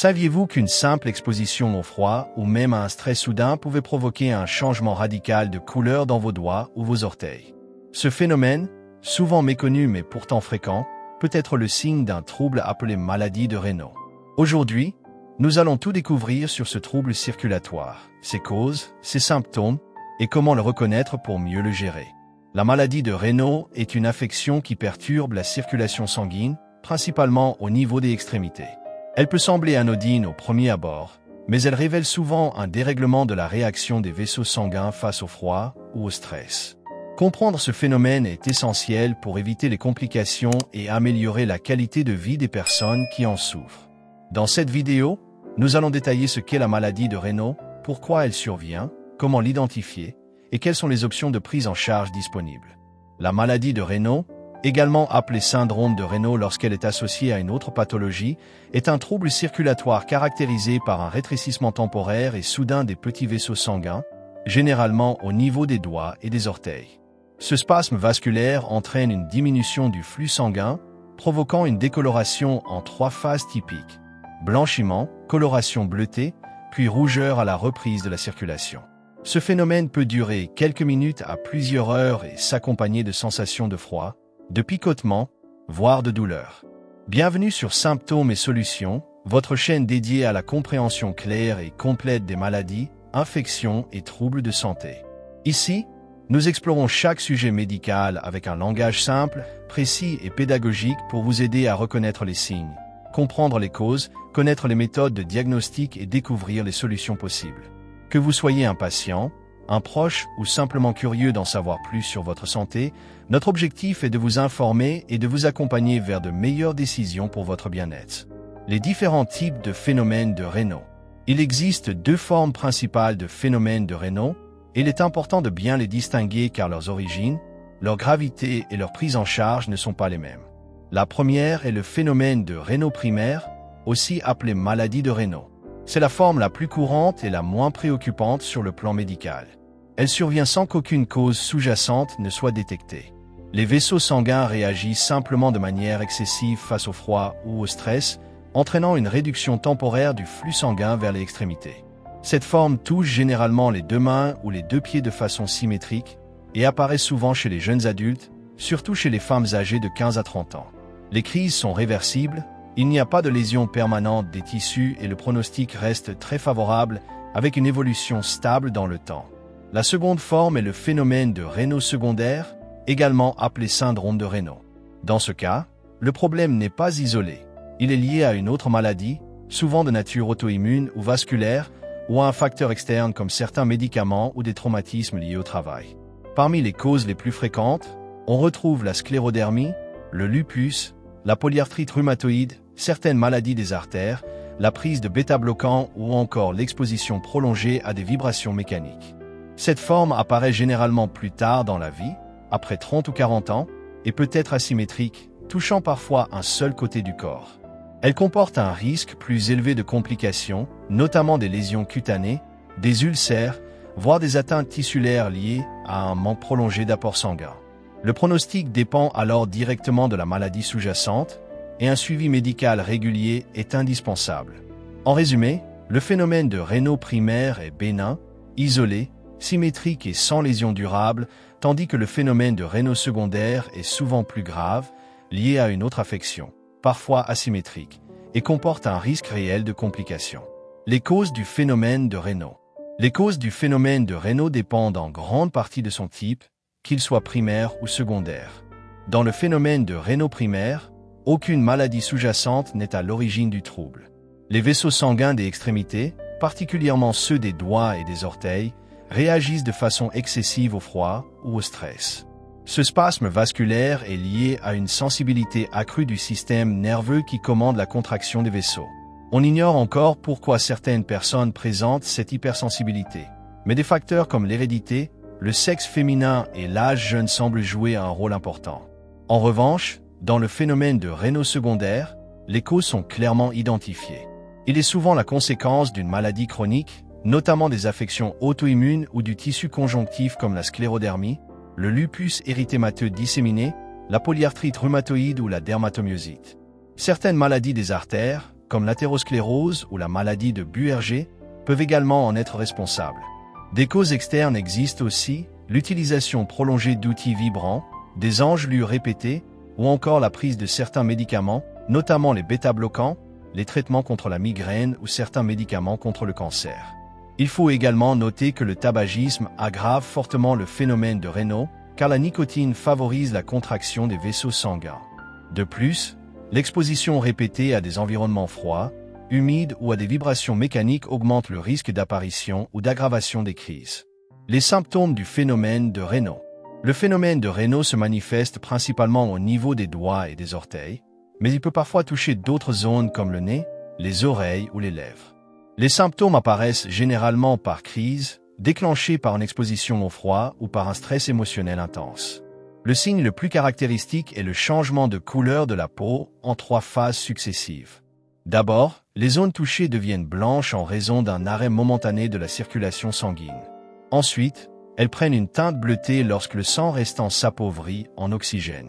Saviez-vous qu'une simple exposition au froid ou même à un stress soudain pouvait provoquer un changement radical de couleur dans vos doigts ou vos orteils? Ce phénomène, souvent méconnu mais pourtant fréquent, peut être le signe d'un trouble appelé maladie de Raynaud. Aujourd'hui, nous allons tout découvrir sur ce trouble circulatoire, ses causes, ses symptômes et comment le reconnaître pour mieux le gérer. La maladie de Raynaud est une affection qui perturbe la circulation sanguine, principalement au niveau des extrémités. Elle peut sembler anodine au premier abord, mais elle révèle souvent un dérèglement de la réaction des vaisseaux sanguins face au froid ou au stress. Comprendre ce phénomène est essentiel pour éviter les complications et améliorer la qualité de vie des personnes qui en souffrent. Dans cette vidéo, nous allons détailler ce qu'est la maladie de Raynaud, pourquoi elle survient, comment l'identifier et quelles sont les options de prise en charge disponibles. La maladie de Raynaud, également appelée syndrome de Raynaud lorsqu'elle est associée à une autre pathologie, est un trouble circulatoire caractérisé par un rétrécissement temporaire et soudain des petits vaisseaux sanguins, généralement au niveau des doigts et des orteils. Ce spasme vasculaire entraîne une diminution du flux sanguin, provoquant une décoloration en 3 phases typiques: blanchiment, coloration bleutée, puis rougeur à la reprise de la circulation. Ce phénomène peut durer quelques minutes à plusieurs heures et s'accompagner de sensations de froid, de picotement, voire de douleur. Bienvenue sur Symptômes et Solutions, votre chaîne dédiée à la compréhension claire et complète des maladies, infections et troubles de santé. Ici, nous explorons chaque sujet médical avec un langage simple, précis et pédagogique pour vous aider à reconnaître les signes, comprendre les causes, connaître les méthodes de diagnostic et découvrir les solutions possibles. Que vous soyez un patient, un proche ou simplement curieux d'en savoir plus sur votre santé, notre objectif est de vous informer et de vous accompagner vers de meilleures décisions pour votre bien-être. Les différents types de phénomènes de Raynaud. Il existe 2 formes principales de phénomènes de Raynaud, et il est important de bien les distinguer car leurs origines, leur gravité et leur prise en charge ne sont pas les mêmes. La première est le phénomène de Raynaud primaire, aussi appelé maladie de Raynaud. C'est la forme la plus courante et la moins préoccupante sur le plan médical. Elle survient sans qu'aucune cause sous-jacente ne soit détectée. Les vaisseaux sanguins réagissent simplement de manière excessive face au froid ou au stress, entraînant une réduction temporaire du flux sanguin vers les extrémités. Cette forme touche généralement les 2 mains ou les 2 pieds de façon symétrique et apparaît souvent chez les jeunes adultes, surtout chez les femmes âgées de 15 à 30 ans. Les crises sont réversibles, il n'y a pas de lésion permanente des tissus et le pronostic reste très favorable avec une évolution stable dans le temps. La seconde forme est le phénomène de Raynaud secondaire, également appelé syndrome de Raynaud. Dans ce cas, le problème n'est pas isolé. Il est lié à une autre maladie, souvent de nature auto-immune ou vasculaire, ou à un facteur externe comme certains médicaments ou des traumatismes liés au travail. Parmi les causes les plus fréquentes, on retrouve la sclérodermie, le lupus, la polyarthrite rhumatoïde, certaines maladies des artères, la prise de bêta-bloquants ou encore l'exposition prolongée à des vibrations mécaniques. Cette forme apparaît généralement plus tard dans la vie, après 30 ou 40 ans, et peut être asymétrique, touchant parfois un seul côté du corps. Elle comporte un risque plus élevé de complications, notamment des lésions cutanées, des ulcères, voire des atteintes tissulaires liées à un manque prolongé d'apport sanguin. Le pronostic dépend alors directement de la maladie sous-jacente, et un suivi médical régulier est indispensable. En résumé, le phénomène de Raynaud primaire est bénin, isolé, symétrique et sans lésion durable, tandis que le phénomène de Raynaud secondaire est souvent plus grave, lié à une autre affection, parfois asymétrique, et comporte un risque réel de complications. Les causes du phénomène de Raynaud. Les causes du phénomène de Raynaud dépendent en grande partie de son type, qu'il soit primaire ou secondaire. Dans le phénomène de Raynaud primaire, aucune maladie sous-jacente n'est à l'origine du trouble. Les vaisseaux sanguins des extrémités, particulièrement ceux des doigts et des orteils, réagissent de façon excessive au froid ou au stress. Ce spasme vasculaire est lié à une sensibilité accrue du système nerveux qui commande la contraction des vaisseaux. On ignore encore pourquoi certaines personnes présentent cette hypersensibilité, mais des facteurs comme l'hérédité, le sexe féminin et l'âge jeune semblent jouer un rôle important. En revanche, dans le phénomène de Raynaud secondaire, les causes sont clairement identifiées. Il est souvent la conséquence d'une maladie chronique, notamment des affections auto-immunes ou du tissu conjonctif comme la sclérodermie, le lupus érythémateux disséminé, la polyarthrite rhumatoïde ou la dermatomyosite. Certaines maladies des artères, comme l'athérosclérose ou la maladie de Buerger, peuvent également en être responsables. Des causes externes existent aussi, l'utilisation prolongée d'outils vibrants, des engelures répétées ou encore la prise de certains médicaments, notamment les bêta-bloquants, les traitements contre la migraine ou certains médicaments contre le cancer. Il faut également noter que le tabagisme aggrave fortement le phénomène de Raynaud, car la nicotine favorise la contraction des vaisseaux sanguins. De plus, l'exposition répétée à des environnements froids, humides ou à des vibrations mécaniques augmente le risque d'apparition ou d'aggravation des crises. Les symptômes du phénomène de Raynaud. Le phénomène de Raynaud se manifeste principalement au niveau des doigts et des orteils, mais il peut parfois toucher d'autres zones comme le nez, les oreilles ou les lèvres. Les symptômes apparaissent généralement par crise, déclenchés par une exposition au froid ou par un stress émotionnel intense. Le signe le plus caractéristique est le changement de couleur de la peau en 3 phases successives. D'abord, les zones touchées deviennent blanches en raison d'un arrêt momentané de la circulation sanguine. Ensuite, elles prennent une teinte bleutée lorsque le sang restant s'appauvrit en oxygène.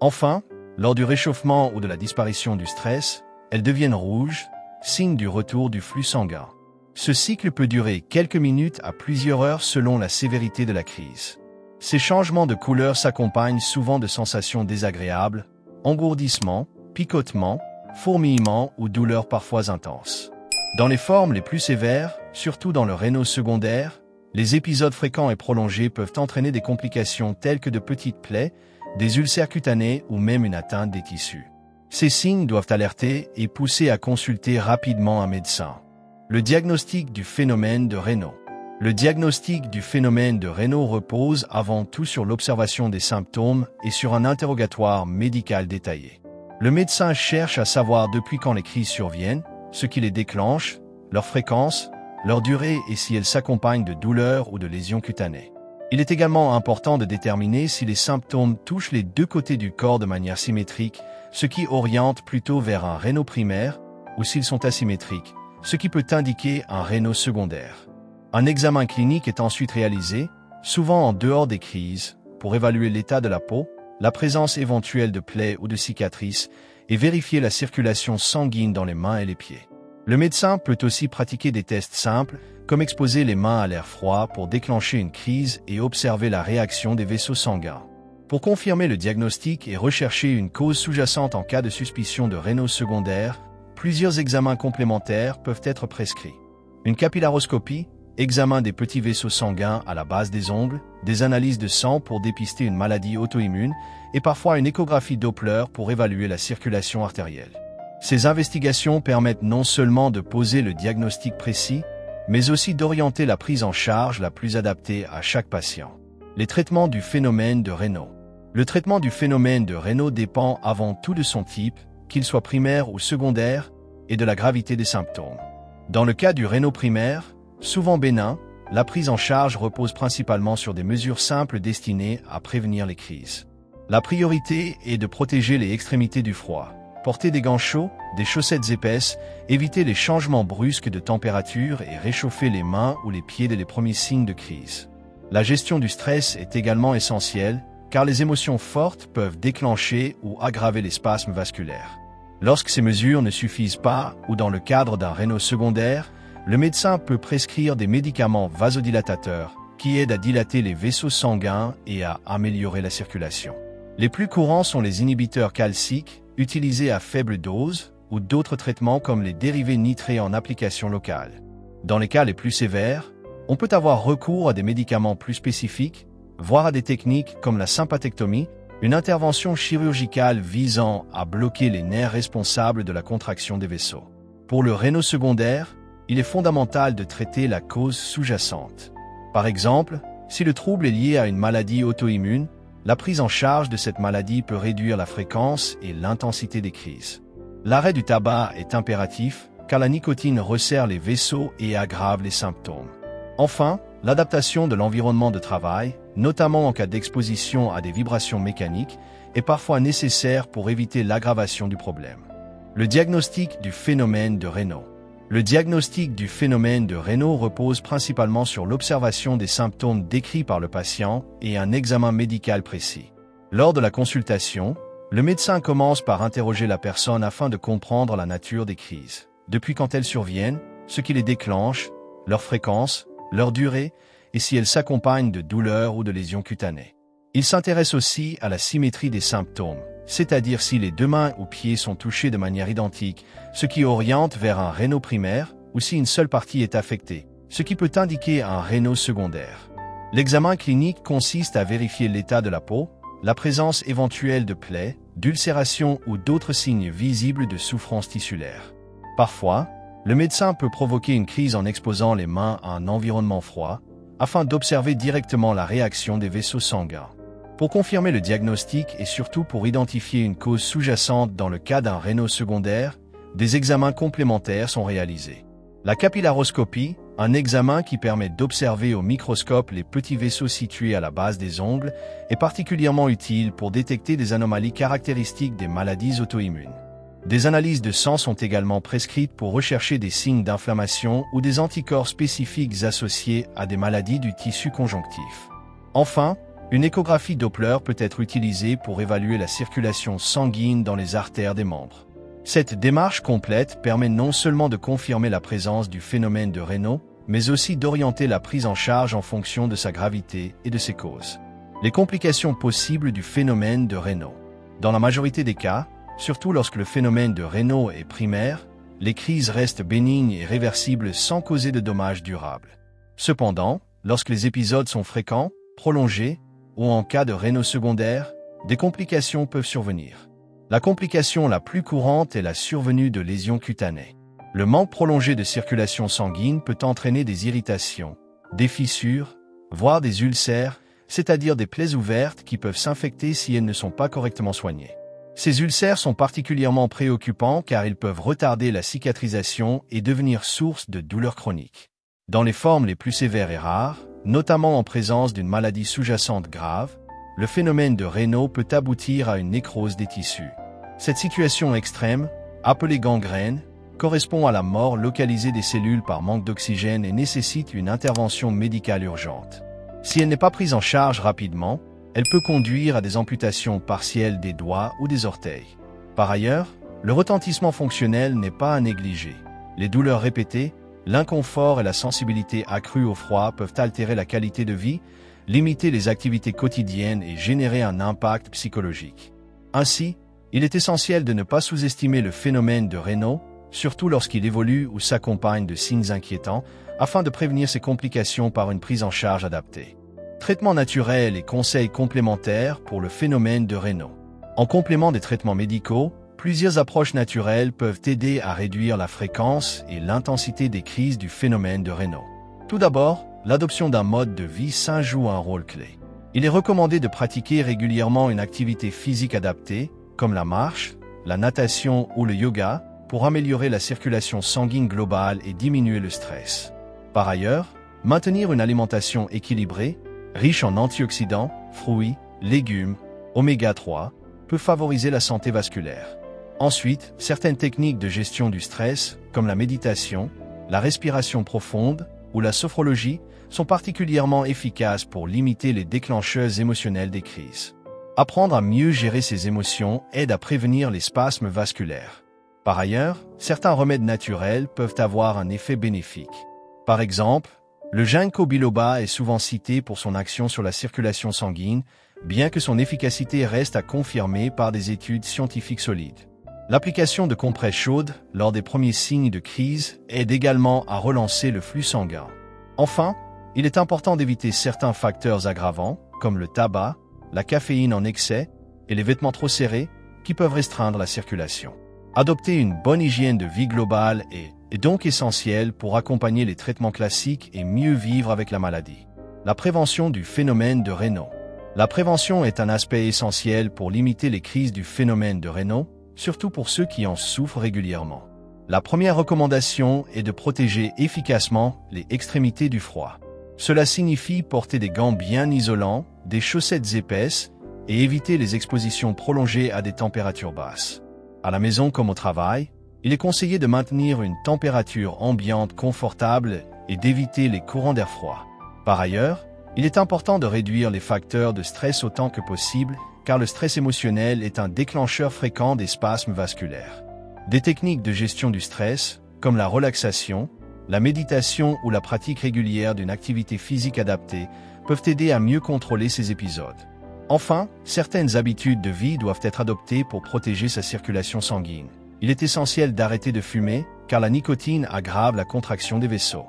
Enfin, lors du réchauffement ou de la disparition du stress, elles deviennent rouges, signe du retour du flux sanguin. Ce cycle peut durer quelques minutes à plusieurs heures selon la sévérité de la crise. Ces changements de couleur s'accompagnent souvent de sensations désagréables, engourdissements, picotements, fourmillements ou douleurs parfois intenses. Dans les formes les plus sévères, surtout dans le Raynaud secondaire, les épisodes fréquents et prolongés peuvent entraîner des complications telles que de petites plaies, des ulcères cutanés ou même une atteinte des tissus. Ces signes doivent alerter et pousser à consulter rapidement un médecin. Le diagnostic du phénomène de Raynaud. Le diagnostic du phénomène de Raynaud repose avant tout sur l'observation des symptômes et sur un interrogatoire médical détaillé. Le médecin cherche à savoir depuis quand les crises surviennent, ce qui les déclenche, leur fréquence, leur durée et si elles s'accompagnent de douleurs ou de lésions cutanées. Il est également important de déterminer si les symptômes touchent les 2 côtés du corps de manière symétrique, ce qui oriente plutôt vers un Raynaud primaire, ou s'ils sont asymétriques, ce qui peut indiquer un Raynaud secondaire. Un examen clinique est ensuite réalisé, souvent en dehors des crises, pour évaluer l'état de la peau, la présence éventuelle de plaies ou de cicatrices, et vérifier la circulation sanguine dans les mains et les pieds. Le médecin peut aussi pratiquer des tests simples, comme exposer les mains à l'air froid pour déclencher une crise et observer la réaction des vaisseaux sanguins. Pour confirmer le diagnostic et rechercher une cause sous-jacente en cas de suspicion de Raynaud secondaire, plusieurs examens complémentaires peuvent être prescrits. Une capillaroscopie, examen des petits vaisseaux sanguins à la base des ongles, des analyses de sang pour dépister une maladie auto-immune et parfois une échographie Doppler pour évaluer la circulation artérielle. Ces investigations permettent non seulement de poser le diagnostic précis, mais aussi d'orienter la prise en charge la plus adaptée à chaque patient. Les traitements du phénomène de Raynaud. Le traitement du phénomène de Raynaud dépend avant tout de son type, qu'il soit primaire ou secondaire, et de la gravité des symptômes. Dans le cas du Raynaud primaire, souvent bénin, la prise en charge repose principalement sur des mesures simples destinées à prévenir les crises. La priorité est de protéger les extrémités du froid. Porter des gants chauds, des chaussettes épaisses, éviter les changements brusques de température et réchauffer les mains ou les pieds dès les premiers signes de crise. La gestion du stress est également essentielle, car les émotions fortes peuvent déclencher ou aggraver les spasmes vasculaires. Lorsque ces mesures ne suffisent pas, ou dans le cadre d'un Raynaud secondaire, le médecin peut prescrire des médicaments vasodilatateurs qui aident à dilater les vaisseaux sanguins et à améliorer la circulation. Les plus courants sont les inhibiteurs calciques, utilisés à faible dose, ou d'autres traitements comme les dérivés nitrés en application locale. Dans les cas les plus sévères, on peut avoir recours à des médicaments plus spécifiques, voire à des techniques comme la sympathectomie, une intervention chirurgicale visant à bloquer les nerfs responsables de la contraction des vaisseaux. Pour le Raynaud secondaire, il est fondamental de traiter la cause sous-jacente. Par exemple, si le trouble est lié à une maladie auto-immune, la prise en charge de cette maladie peut réduire la fréquence et l'intensité des crises. L'arrêt du tabac est impératif car la nicotine resserre les vaisseaux et aggrave les symptômes. Enfin, l'adaptation de l'environnement de travail, notamment en cas d'exposition à des vibrations mécaniques, est parfois nécessaire pour éviter l'aggravation du problème. Le diagnostic du phénomène de Raynaud. Le diagnostic du phénomène de Raynaud repose principalement sur l'observation des symptômes décrits par le patient et un examen médical précis. Lors de la consultation, Le médecin commence par interroger la personne afin de comprendre la nature des crises, depuis quand elles surviennent, ce qui les déclenche, leur fréquence, leur durée, et si elles s'accompagnent de douleurs ou de lésions cutanées. Il s'intéresse aussi à la symétrie des symptômes, c'est-à-dire si les deux mains ou pieds sont touchés de manière identique, ce qui oriente vers un réno primaire, ou si une seule partie est affectée, ce qui peut indiquer un réno secondaire. L'examen clinique consiste à vérifier l'état de la peau, la présence éventuelle de plaies, d'ulcérations ou d'autres signes visibles de souffrance tissulaire. Parfois, le médecin peut provoquer une crise en exposant les mains à un environnement froid, afin d'observer directement la réaction des vaisseaux sanguins. Pour confirmer le diagnostic et surtout pour identifier une cause sous-jacente dans le cas d'un réno secondaire, des examens complémentaires sont réalisés. La capillaroscopie, un examen qui permet d'observer au microscope les petits vaisseaux situés à la base des ongles, est particulièrement utile pour détecter des anomalies caractéristiques des maladies auto-immunes. Des analyses de sang sont également prescrites pour rechercher des signes d'inflammation ou des anticorps spécifiques associés à des maladies du tissu conjonctif. Enfin, une échographie Doppler peut être utilisée pour évaluer la circulation sanguine dans les artères des membres. Cette démarche complète permet non seulement de confirmer la présence du phénomène de Raynaud, mais aussi d'orienter la prise en charge en fonction de sa gravité et de ses causes. Les complications possibles du phénomène de Raynaud. Dans la majorité des cas, surtout lorsque le phénomène de Raynaud est primaire, les crises restent bénignes et réversibles sans causer de dommages durables. Cependant, lorsque les épisodes sont fréquents, prolongés, ou en cas de Raynaud secondaire, des complications peuvent survenir. La complication la plus courante est la survenue de lésions cutanées. Le manque prolongé de circulation sanguine peut entraîner des irritations, des fissures, voire des ulcères, c'est-à-dire des plaies ouvertes qui peuvent s'infecter si elles ne sont pas correctement soignées. Ces ulcères sont particulièrement préoccupants car ils peuvent retarder la cicatrisation et devenir source de douleurs chroniques. Dans les formes les plus sévères et rares, notamment en présence d'une maladie sous-jacente grave, le phénomène de Raynaud peut aboutir à une nécrose des tissus. Cette situation extrême, appelée gangrène, correspond à la mort localisée des cellules par manque d'oxygène et nécessite une intervention médicale urgente. Si elle n'est pas prise en charge rapidement, elle peut conduire à des amputations partielles des doigts ou des orteils. Par ailleurs, le retentissement fonctionnel n'est pas à négliger. Les douleurs répétées, l'inconfort et la sensibilité accrue au froid peuvent altérer la qualité de vie, limiter les activités quotidiennes et générer un impact psychologique. Ainsi, il est essentiel de ne pas sous-estimer le phénomène de Raynaud, surtout lorsqu'il évolue ou s'accompagne de signes inquiétants, afin de prévenir ces complications par une prise en charge adaptée. Traitements naturels et conseils complémentaires pour le phénomène de Raynaud. En complément des traitements médicaux, plusieurs approches naturelles peuvent aider à réduire la fréquence et l'intensité des crises du phénomène de Raynaud. Tout d'abord, l'adoption d'un mode de vie sain joue un rôle clé. Il est recommandé de pratiquer régulièrement une activité physique adaptée, comme la marche, la natation ou le yoga, pour améliorer la circulation sanguine globale et diminuer le stress. Par ailleurs, maintenir une alimentation équilibrée, riche en antioxydants, fruits, légumes, oméga 3, peut favoriser la santé vasculaire. Ensuite, certaines techniques de gestion du stress, comme la méditation, la respiration profonde ou la sophrologie, sont particulièrement efficaces pour limiter les déclencheurs émotionnels des crises. Apprendre à mieux gérer ses émotions aide à prévenir les spasmes vasculaires. Par ailleurs, certains remèdes naturels peuvent avoir un effet bénéfique. Par exemple, le ginkgo biloba est souvent cité pour son action sur la circulation sanguine, bien que son efficacité reste à confirmer par des études scientifiques solides. L'application de compresses chaudes lors des premiers signes de crise aide également à relancer le flux sanguin. Enfin, il est important d'éviter certains facteurs aggravants, comme le tabac, la caféine en excès et les vêtements trop serrés, qui peuvent restreindre la circulation. Adopter une bonne hygiène de vie globale est donc essentiel pour accompagner les traitements classiques et mieux vivre avec la maladie. La prévention du phénomène de Raynaud. La prévention est un aspect essentiel pour limiter les crises du phénomène de Raynaud, surtout pour ceux qui en souffrent régulièrement. La première recommandation est de protéger efficacement les extrémités du froid. Cela signifie porter des gants bien isolants, des chaussettes épaisses et éviter les expositions prolongées à des températures basses. À la maison comme au travail, il est conseillé de maintenir une température ambiante confortable et d'éviter les courants d'air froid. Par ailleurs, il est important de réduire les facteurs de stress autant que possible car le stress émotionnel est un déclencheur fréquent des spasmes vasculaires. Des techniques de gestion du stress, comme la relaxation, la méditation ou la pratique régulière d'une activité physique adaptée, peuvent aider à mieux contrôler ces épisodes. Enfin, certaines habitudes de vie doivent être adoptées pour protéger sa circulation sanguine. Il est essentiel d'arrêter de fumer, car la nicotine aggrave la contraction des vaisseaux.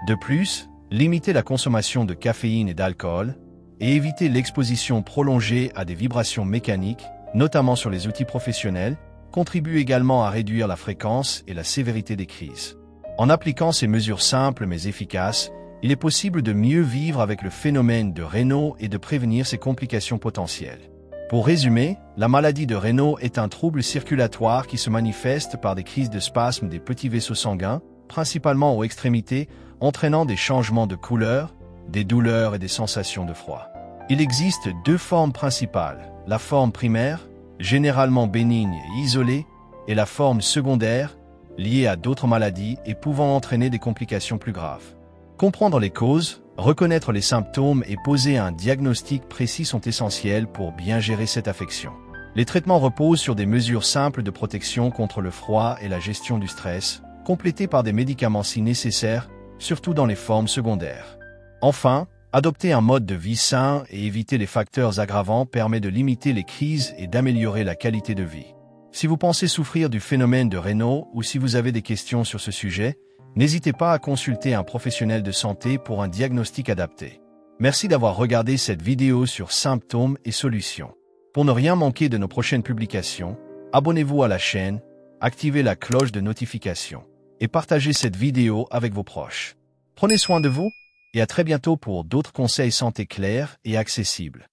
De plus, limiter la consommation de caféine et d'alcool, et éviter l'exposition prolongée à des vibrations mécaniques, notamment sur les outils professionnels, contribue également à réduire la fréquence et la sévérité des crises. En appliquant ces mesures simples mais efficaces, il est possible de mieux vivre avec le phénomène de Raynaud et de prévenir ses complications potentielles. Pour résumer, la maladie de Raynaud est un trouble circulatoire qui se manifeste par des crises de spasmes des petits vaisseaux sanguins, principalement aux extrémités, entraînant des changements de couleur, des douleurs et des sensations de froid. Il existe deux formes principales, la forme primaire, généralement bénigne et isolée, et la forme secondaire, liée à d'autres maladies et pouvant entraîner des complications plus graves. Comprendre les causes, reconnaître les symptômes et poser un diagnostic précis sont essentiels pour bien gérer cette affection. Les traitements reposent sur des mesures simples de protection contre le froid et la gestion du stress, complétés par des médicaments si nécessaire, surtout dans les formes secondaires. Enfin, adopter un mode de vie sain et éviter les facteurs aggravants permet de limiter les crises et d'améliorer la qualité de vie. Si vous pensez souffrir du phénomène de Raynaud ou si vous avez des questions sur ce sujet, n'hésitez pas à consulter un professionnel de santé pour un diagnostic adapté. Merci d'avoir regardé cette vidéo sur symptômes et solutions. Pour ne rien manquer de nos prochaines publications, abonnez-vous à la chaîne, activez la cloche de notification et partagez cette vidéo avec vos proches. Prenez soin de vous et à très bientôt pour d'autres conseils santé clairs et accessibles.